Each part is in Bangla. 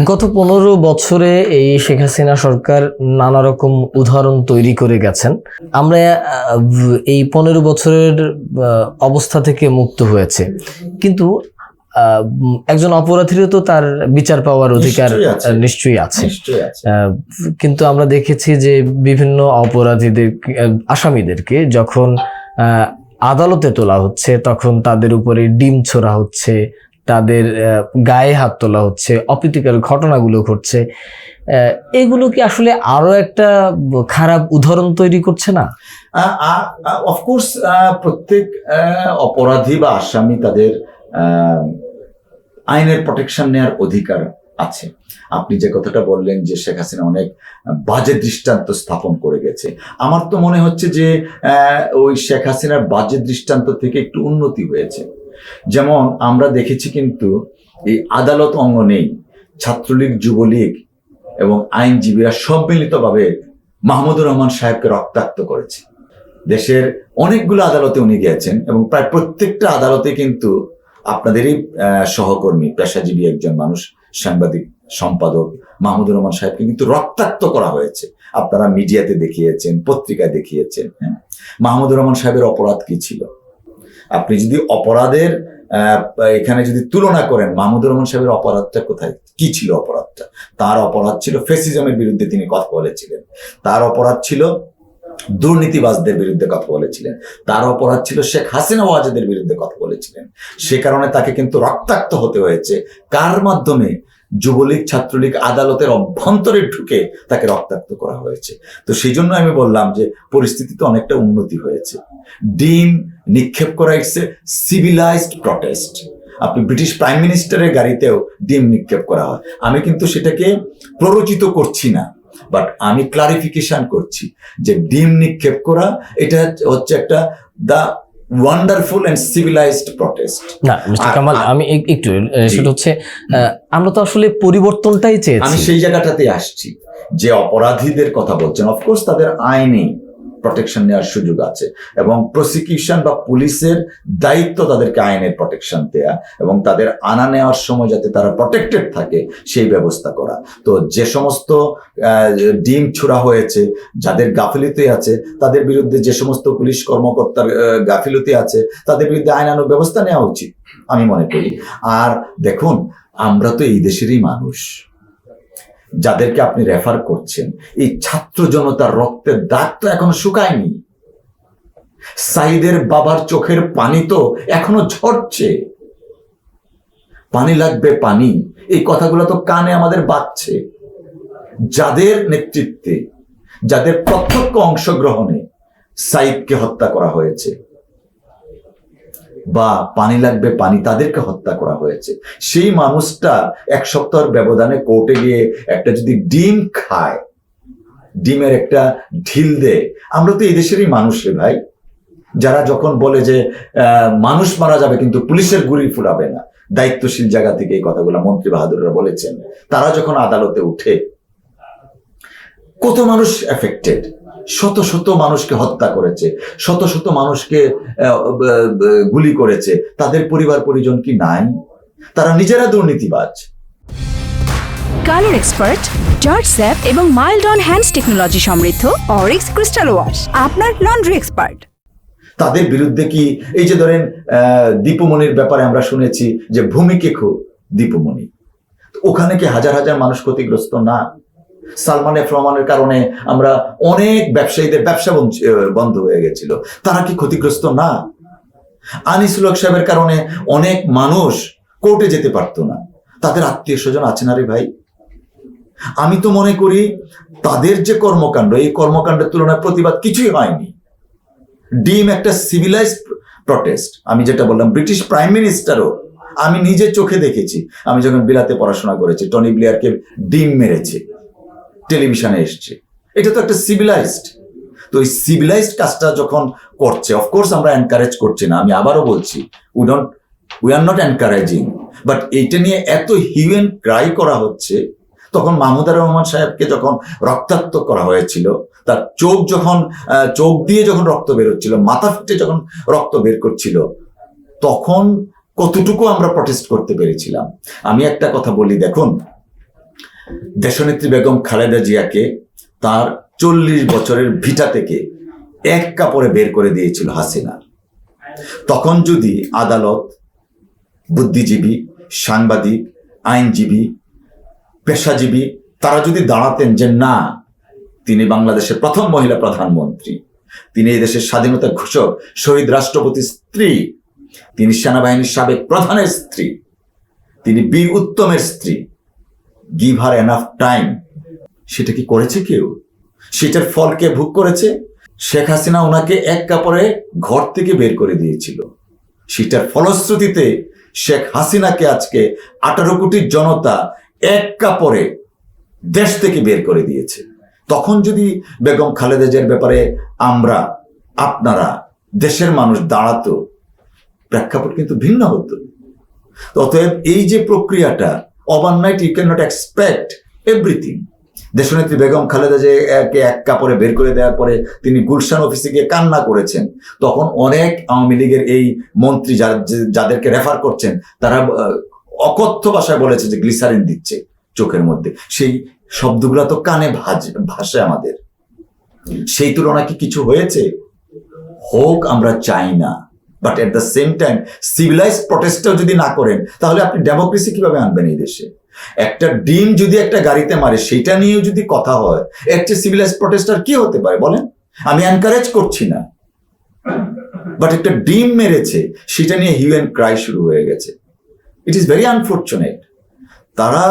গত 15 বছরে এই শেখ হাসিনা সরকার নানা রকম উদাহরণ তৈরি করে গেছেন। আমরা এই 15 বছরের অবস্থা থেকে মুক্ত হয়েছে, কিন্তু একজন অপরাধীরও তো তার বিচার পাওয়ার অধিকার নিশ্চয়ই আছে। কিন্তু আমরা দেখেছি যে বিভিন্ন অপরাধীদের, আসামিদেরকে যখন আদালতে তোলা হচ্ছে তখন তাদের উপরে ডিম ছোড়া হচ্ছে, তাদের গায়ে হাত তোলা হচ্ছে, অপ্রীতিকর ঘটনাগুলো ঘটছে। এগুলো কি আসলে আরো একটা খারাপ উদাহরণ তৈরি করছে না? অফকোর্স প্রত্যেক অপরাধী বা আসামি তাদের আইনের প্রোটেকশন নেওয়ার অধিকার আছে। আপনি যে কথাটা বললেন যে শেখ হাসিনা অনেক বাজে দৃষ্টান্ত স্থাপন করে গেছে, আমার তো মনে হচ্ছে যে ওই শেখ হাসিনার বাজে দৃষ্টান্ত থেকে একটু উন্নতি হয়েছে। যেমন আমরা দেখেছি কিন্তু এই আদালত অঙ্গনেই ছাত্রলীগ, যুবলীগ এবং আইনজীবীরা সম্মিলিতভাবে মাহমুদুর রহমান সাহেবকে রক্তাক্ত করেছে। দেশের অনেকগুলো আদালতে উনি গিয়েছেন এবং প্রায় প্রত্যেকটা আদালতে কিন্তু আপনাদেরই সহকর্মী, পেশাজীবী একজন মানুষ, সাংবাদিক, সম্পাদক মাহমুদুর রহমান সাহেবকে কিন্তু রক্তাক্ত করা হয়েছে। আপনারা মিডিয়াতে দেখিয়েছেন, পত্রিকায় দেখিয়েছেন। মাহমুদুর রহমান সাহেবের অপরাধ কি ছিল? আপনি যদি অপরাধের এখানে যদি তুলনা করেন, মাহমুদুর রহমান সাহেবের অপরাধটা কোথায়, কি ছিল অপরাধটা? তার অপরাধ ছিল ফ্যাসিজমের বিরুদ্ধে তিনি কথা বলেছিলেন। তার অপরাধ ছিল দুর্নীতিবাজদের বিরুদ্ধে কথা বলেছিলেন। তার অপরাধ ছিল শেখ হাসিনা ওয়াজেদের বিরুদ্ধে কথা বলেছিলেন। সে কারণে তাকে কিন্তু রক্তাক্ত হতে হয়েছে। কার মাধ্যমে? যুবলীগ, ছাত্রলীগ আদালতের অভ্যন্তরে ঢুকে তাকে রক্তাক্ত করা হয়েছে। তো সেই জন্য আমি বললাম যে পরিস্থিতিতে অনেকটা উন্নতি হয়েছে। ডিম নিক্ষেপ করা ইটস এ সিভিলাইজড প্রটেস্ট। আপনি ব্রিটিশ প্রাইম মিনিস্টারের গাড়িতেও ডিম নিক্ষেপ করা হয়। আমি কিন্তু সেটাকে প্ররোচিত করছি না, বাট আমি ক্লারিফিকেশন করছি যে ডিম নিক্ষেপ করা এটা হচ্ছে একটা দা ওয়ান্ডারফুল এন্ড সিভিলাইজড প্রটেস্ট। না মিস্টার কামাল, আমি একটু, সেটা হচ্ছে আমরা তো আসলে পরিবর্তনটাই চেয়েছি। আমি সেই জায়গাটাতে আসছি যে অপরাধীদের কথা বলছেন, অফকোর্স তাদের আইনি প্রোটেকশন নেওয়ার সুযোগ আছে এবং প্রসিকিউশন বা পুলিশের দায়িত্ব তাদেরকে আইনের প্রোটেকশন দেয়া এবং তাদের আনা নেওয়ার সময় যাতে তারা প্রোটেক্টেড থাকে সেই ব্যবস্থা করা। তো যে সমস্ত ডিম ছোড়া হয়েছে, যাদের গাফিলতি আছে, তাদের বিরুদ্ধে যে সমস্ত পুলিশ কর্মকর্তার গাফিলতি আছে তাদের বিরুদ্ধে আইনানুগ ব্যবস্থা নেওয়া উচিত আমি মনে করি। আর দেখুন, আমরা তো এই দেশেরই মানুষ। যাদেরকে আপনি রেফার করছেন, এই ছাত্র জনতার রক্তের দাগ তো এখনো শুকায়নি। সাইদের বাবার চোখের পানি তো এখনো ঝরছে। পানি লাগবে পানি, এই কথাগুলো তো কানে আমাদের বাজছে। যাদের নেতৃত্বে, যাদের প্রত্যক্ষ অংশগ্রহণে সাইদকে হত্যা করা হয়েছে বা পানি লাগবে পানি, তাদেরকে হত্যা করা হয়েছে, সেই মানুষটা এক সপ্তাহের ব্যবধানে কোর্টে গিয়ে একটা যদি ডিম খায়, ডিমের একটা ঢিল দেয়। আমরা তো এই দেশেরই মানুষ রে ভাই। যারা যখন বলে যে মানুষ মারা যাবে কিন্তু পুলিশের গুলি ফুরাবে না, দায়িত্বশীল জায়গা থেকে এই কথাগুলো মন্ত্রী বাহাদুররা বলেছেন। তারা যখন আদালতে উঠে, কত মানুষ এফেক্টেড, শত শত মানুষকে হত্যা করেছে, শত শত মানুষকে গুলি করেছে, তাদের পরিবার পরিজন কি নাই? তারা নিজেরা দুর্নীতিবাজ। কালার এক্সপার্ট, জর্জ স্যাপ এবং মাইল্ড অন হ্যান্ডস টেকনোলজি সমৃদ্ধ অরিক্স ক্রিস্টাল ওয়াশ আপনার লন্ড্রি এক্সপার্ট। তাদের বিরুদ্ধে কি, এই যে ধরেন দীপুমণির ব্যাপারে আমরা শুনেছি যে ভূমিকে দীপুমণি, ওখানে কি হাজার হাজার মানুষ ক্ষতিগ্রস্ত না? সালমান এফ রহমানের কারণে আমরা অনেক ব্যবসায়ীদের ব্যবসা বন্ধ হয়ে গেছিল, তারা কি ক্ষতিগ্রস্ত না? আনিসুল হক সাহেবের কারণে অনেক মানুষ কোর্টে যেতে পারতো না, তাদের আত্মীয় স্বজন আছে না রে ভাই? আমি তো মনে করি তাদের যে কর্মকাণ্ড, এই কর্মকাণ্ডের তুলনায় প্রতিবাদ কিছুই হয়নি। ডিম একটা সিভিলাইজড প্রটেস্ট। আমি যেটা বললাম, ব্রিটিশ প্রাইম মিনিস্টারও, আমি নিজে চোখে দেখেছি, আমি যখন বিলাতে পড়াশোনা করেছি, টনি ব্লেয়ারকে ডিম মেরেছে, টেলিভিশনে এসছে। এটা তো একটা সিভিলাইজড। তো এই সিভিলাইজড কাজটা যখন করছে, অফকোর্স আমরা এনকারেজ করছি না, আমি আবারও বলছি, we are not encouraging, but এইটা নিয়ে এত হিউ অ্যান্ড ক্রাই করা হচ্ছে। তখন মাহমুদুর রহমান সাহেবকে যখন রক্তাক্ত করা হয়েছিল, তার চোখ দিয়ে যখন রক্ত বেরোচ্ছিল, মাথা ফেটে যখন রক্ত বের করছিল, তখন কতটুকু আমরা প্রটেস্ট করতে পেরেছিলাম। আমি একটা কথা বলি, দেখুন, দেশনেত্রী বেগম খালেদা জিয়াকে তার 40 বছরের ভিটা থেকে এক কাপড়ে বের করে দিয়েছিল হাসিনা। তখন যদি আদালত, বুদ্ধিজীবী, সাংবাদিক, আইনজীবী, পেশাজীবী তারা যদি দাঁড়াতেন যে না, তিনি বাংলাদেশের প্রথম মহিলা প্রধানমন্ত্রী, তিনি এই দেশের স্বাধীনতার ঘোষক শহীদ রাষ্ট্রপতির স্ত্রী, তিনি সেনাবাহিনীর সাবেক প্রধানের স্ত্রী, তিনি বীর উত্তমের স্ত্রী, গিভ হার এনাফ টাইম, সেটা কি করেছে কেউ? সেটার ফল কে ভোগ করেছে? শেখ হাসিনা ওনাকে এক কাপড়ে ঘর থেকে বের করে দিয়েছিল। সেটার ফলশ্রুতিতে শেখ হাসিনাকে আজকে 18 কোটি জনতা এক কাপড়ে দেশ থেকে বের করে দিয়েছে। তখন যদি বেগম খালেদা জিয়ার ব্যাপারে আমরা, আপনারা, দেশের মানুষ দাঁড়াতো, প্রেক্ষাপট কিন্তু ভিন্ন হতো। অতএব এই যে প্রক্রিয়াটা, overnight you can not expect everything. দেশনেত্রী বেগম খালেদা জিয়াকে এক কাপড়ে বের করে দেওয়ার পরে তিনি গুলশান অফিসে গিয়ে কান্না করেছেন। তখন অনেক আওয়ামী লীগের এই মন্ত্রী যাদেরকে রেফার করছেন তারা অকথ্য ভাষায় বলেছে যে গ্লিসারিন দিচ্ছে চোখের মধ্যে। সেই শব্দগুলো তো কানে ভাসে আমাদের। সেই তুলনায় কি কিছু হয়েছে? হোক আমরা চাই না, but at the same time civilise প্রটেস্টও যদি না করেন তাহলে আপনি ডেমোক্রেসি কিভাবে আনবেন এই দেশে? একটা ডিম যদি একটা গাড়িতে মারে সেটা নিয়েও যদি কথা হয়, এর চেয়ে সিভিলাইজ প্রটেস্টার কি হতে পারে বলেন? আমি এনকারেজ করছি না, বাট একটা ডিম মেরেছে সেটা নিয়ে হিউ অ্যান্ড ক্রাই শুরু হয়ে গেছে। It is very unfortunate. তারা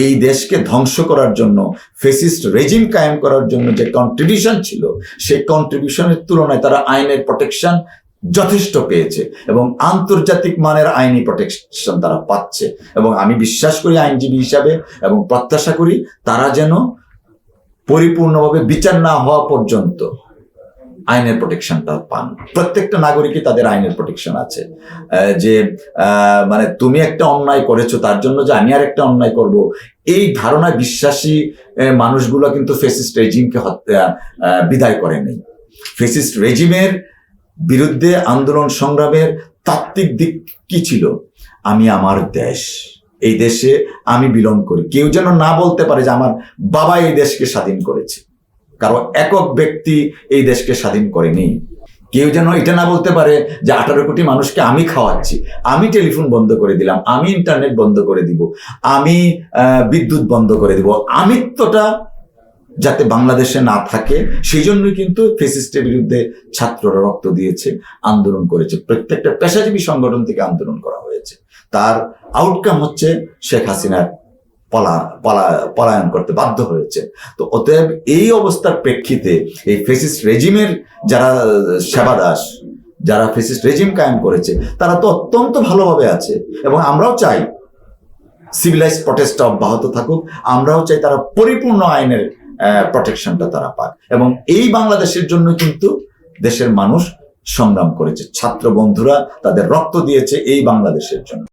এই দেশকে ধ্বংস করার জন্য, ফেসিস্ট রেজিম কায়েম করার জন্য যে কন্ট্রিবিউশন ছিল, সেই কন্ট্রিবিউশনের তুলনায় তারা আইনের প্রোটেকশন যথেষ্ট পেয়েছে এবং আন্তর্জাতিক মানের আইনি প্রোটেকশন তারা পাচ্ছে। এবং আমি বিশ্বাস করি আইনজীবী হিসাবে এবং প্রত্যাশা করি তারা যেন পরিপূর্ণভাবে বিচার না হওয়া পর্যন্ত আইনের প্রোটেকশনটা পান। প্রত্যেকটা নাগরিকই তাদের আইনের প্রোটেকশন আছে। যে মানে তুমি একটা অন্যায় করেছো তার জন্য যে আমি আর একটা অন্যায় করব, এই ধারণায় বিশ্বাসী মানুষগুলো কিন্তু ফেসিস্ট রেজিমকে বিদায় করেনি। ফেসিস্ট রেজিমের বিরুদ্ধে আন্দোলন সংগ্রামের তাত্ত্বিক দিক কি ছিল? আমি আমার দেশ, এই দেশে আমি বিলং করি। কেউ যেন না বলতে পারে যে আমার বাবা এই দেশকে স্বাধীন করেছে, কারণ একক ব্যক্তি এই দেশকে স্বাধীন করেনি। কেউ যেন এটা না বলতে পারে যে 18 কোটি মানুষকে আমি খাওয়াচ্ছি, আমি টেলিফোন বন্ধ করে দিলাম, আমি ইন্টারনেট বন্ধ করে দিব, আমি বিদ্যুৎ বন্ধ করে দিব। আমিত্বটা যাতে বাংলাদেশে না থাকে সেই জন্যই কিন্তু ফেসিস্টের বিরুদ্ধে ছাত্ররা রক্ত দিয়েছে, আন্দোলন করেছে। প্রত্যেকটা পেশাজীবী সংগঠন থেকে আন্দোলন করা হয়েছে। তার আউটকাম হচ্ছে শেখ হাসিনার পলায়ন করতে বাধ্য হয়েছে। তো অতএব এই অবস্থার প্রেক্ষিতে এই ফেসিস্ট রেজিমের যারা সেবাদাস, যারা ফেসিস্ট রেজিম কায়েম করেছে, তারা তো অত্যন্ত ভালোভাবে আছে এবং আমরাও চাই সিভিলাইজ প্রটেস্ট অব্যাহত থাকুক। আমরাও চাই তারা পরিপূর্ণ আইনের প্রোটেকশনটা তারা পাক। এবং এই বাংলাদেশের জন্য কিন্তু দেশের মানুষ সংগ্রাম করেছে, ছাত্র বন্ধুরা তাদের রক্ত দিয়েছে এই বাংলাদেশের জন্য।